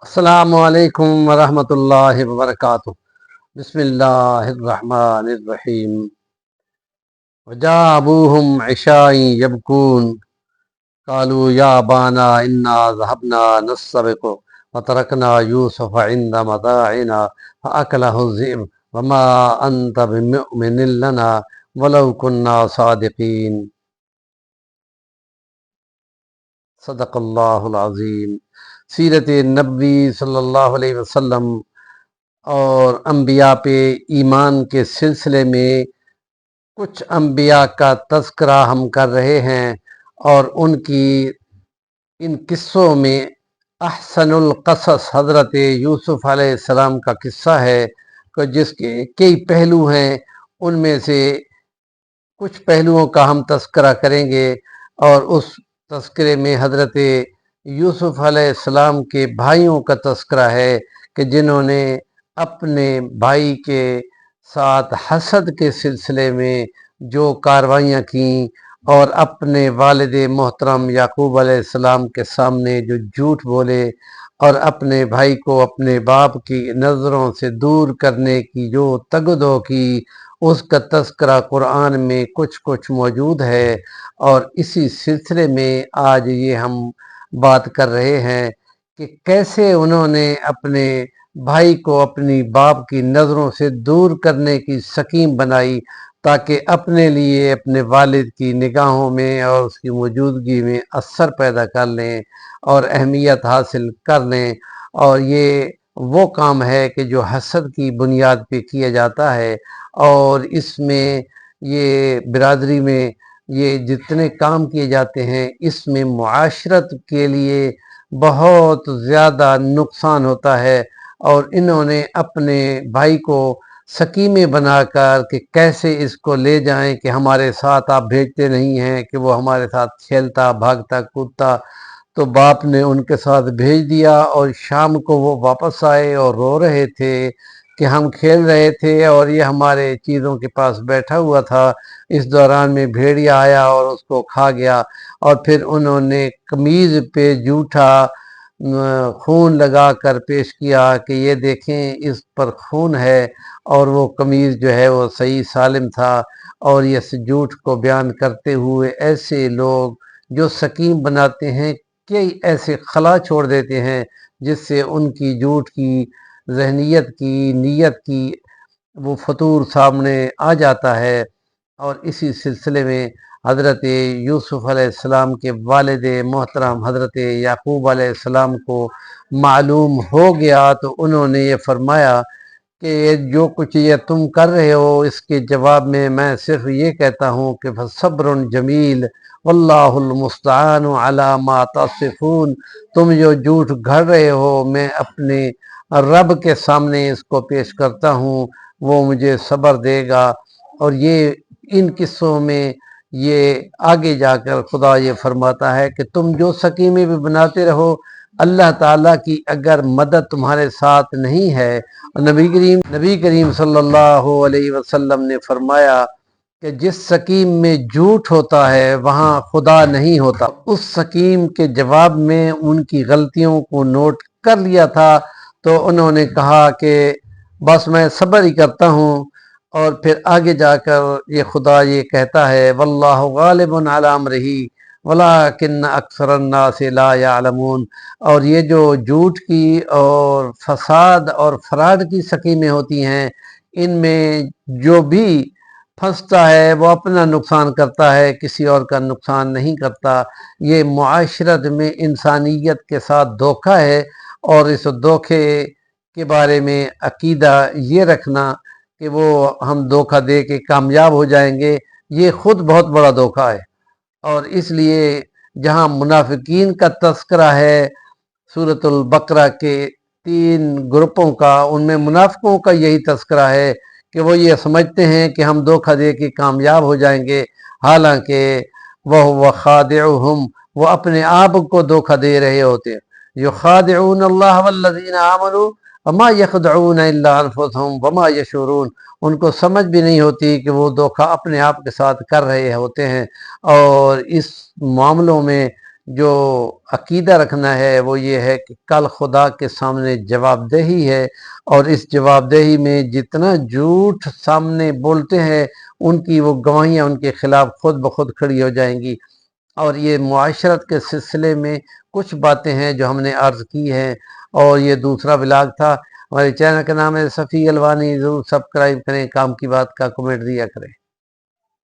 السلام علیکم ورحمۃ اللہ وبرکاتہ۔ بسم اللہ الرحمن الرحیم۔ وجاء ابوہم عشاء یبکون قالوا یا ابانا انا ذهبنا نستبق وترکنا یوسف عند متاعنا فاکلہ الذئب وما انت بمؤمن لنا ولو كنا صادقین۔ صدق اللہ العظیم۔ سیرت نبوی صلی اللہ علیہ وسلم اور انبیاء پہ ایمان کے سلسلے میں کچھ انبیاء کا تذکرہ ہم کر رہے ہیں، اور ان قصوں میں احسن القصص حضرت یوسف علیہ السلام کا قصہ ہے، جس کے کئی پہلو ہیں۔ ان میں سے کچھ پہلوؤں کا ہم تذکرہ کریں گے، اور اس تذکرے میں حضرت یوسف علیہ السلام کے بھائیوں کا تذکرہ ہے کہ جنہوں نے اپنے بھائی کے ساتھ حسد کے سلسلے میں جو کاروائیاں کیں، اور اپنے والد محترم یعقوب علیہ السلام کے سامنے جو جھوٹ بولے، اور اپنے بھائی کو اپنے باپ کی نظروں سے دور کرنے کی جو تگدو کی، اس کا تذکرہ قرآن میں کچھ موجود ہے۔ اور اسی سلسلے میں آج یہ ہم بات کر رہے ہیں کہ کیسے انہوں نے اپنے بھائی کو اپنی باپ کی نظروں سے دور کرنے کی سکیم بنائی، تاکہ اپنے لیے اپنے والد کی نگاہوں میں اور اس کی موجودگی میں اثر پیدا کر لیں اور اہمیت حاصل کر لیں۔ اور یہ وہ کام ہے کہ جو حسد کی بنیاد پہ کیا جاتا ہے، اور اس میں یہ برادری میں یہ جتنے کام کیے جاتے ہیں، اس میں معاشرت کے لیے بہت زیادہ نقصان ہوتا ہے۔ اور انہوں نے اپنے بھائی کو سکیمیں بنا کر کہ کیسے اس کو لے جائیں، کہ ہمارے ساتھ آپ بھیجتے نہیں ہیں کہ وہ ہمارے ساتھ کھیلتا بھاگتا کودتا، تو باپ نے ان کے ساتھ بھیج دیا، اور شام کو وہ واپس آئے اور رو رہے تھے کہ ہم کھیل رہے تھے اور یہ ہمارے چیزوں کے پاس بیٹھا ہوا تھا، اس دوران میں بھیڑیا آیا اور اس کو کھا گیا۔ اور پھر انہوں نے قمیض پہ جھوٹا خون لگا کر پیش کیا کہ یہ دیکھیں اس پر خون ہے، اور وہ قمیض جو ہے وہ صحیح سالم تھا۔ اور یہ جھوٹ کو بیان کرتے ہوئے ایسے لوگ جو سکیم بناتے ہیں، کئی ایسے خلا چھوڑ دیتے ہیں جس سے ان کی جھوٹ کی ذہنیت کی نیت کی وہ فطور سامنے آ جاتا ہے۔ اور اسی سلسلے میں حضرت یوسف علیہ السلام کے والد محترم حضرت یعقوب علیہ السلام کو معلوم ہو گیا، تو انہوں نے یہ فرمایا کہ جو کچھ یہ تم کر رہے ہو، اس کے جواب میں صرف یہ کہتا ہوں کہ فصبر جمیل واللہ المستعان علی ما تصفون۔ تم جو جھوٹ گھڑ رہے ہو، میں اپنے رب کے سامنے اس کو پیش کرتا ہوں، وہ مجھے صبر دے گا۔ اور یہ ان قصوں میں یہ آگے جا کر خدا یہ فرماتا ہے کہ تم جو سکیمیں بھی بناتے رہو، اللہ تعالیٰ کی اگر مدد تمہارے ساتھ نہیں ہے، نبی کریم صلی اللہ علیہ وسلم نے فرمایا کہ جس سکیم میں جھوٹ ہوتا ہے وہاں خدا نہیں ہوتا۔ اس سکیم کے جواب میں ان کی غلطیوں کو نوٹ کر لیا تھا، تو انہوں نے کہا کہ بس میں صبر ہی کرتا ہوں۔ اور پھر آگے جا کر یہ خدا یہ کہتا ہے واللہ غالب علی امرہ ولکن اکثر الناس لا یعلمون۔ اور یہ جو جھوٹ کی اور فساد اور فراڈ کی سکیمیں ہوتی ہیں، ان میں جو بھی پھنستا ہے وہ اپنا نقصان کرتا ہے، کسی اور کا نقصان نہیں کرتا۔ یہ معاشرت میں انسانیت کے ساتھ دھوکہ ہے، اور اس دھوکے کے بارے میں عقیدہ یہ رکھنا کہ وہ ہم دھوکہ دے کے کامیاب ہو جائیں گے، یہ خود بہت بڑا دھوکہ ہے۔ اور اس لیے جہاں منافقین کا تذکرہ ہے سورۃ البقرہ کے 3 گروپوں کا، ان میں منافقوں کا یہی تذکرہ ہے کہ وہ یہ سمجھتے ہیں کہ ہم دھوکہ دے کے کامیاب ہو جائیں گے، حالانکہ وہ خادعہم، وہ اپنے آپ کو دھوکہ دے رہے ہوتے ہیں۔ یخادعون اللہ والذین آمنوا وما یخدعون الا انفسهم وما یشعرون۔ ان کو سمجھ بھی نہیں ہوتی کہ وہ دھوکہ اپنے آپ کے ساتھ کر رہے ہوتے ہیں۔ اور اس معاملوں میں جو عقیدہ رکھنا ہے وہ یہ ہے کہ کل خدا کے سامنے جواب دہی ہے، اور اس جواب دہی میں جتنا جھوٹ سامنے بولتے ہیں ان کی وہ گواہیاں ان کے خلاف خود بخود کھڑی ہو جائیں گی۔ اور یہ معاشرت کے سلسلے میں کچھ باتیں ہیں جو ہم نے عرض کی ہیں، اور یہ دوسرا بلاگ تھا۔ ہمارے چینل کا نام ہے صفی الوانی، ضرور سبسکرائب کریں، کام کی بات کا کمنٹ دیا کریں۔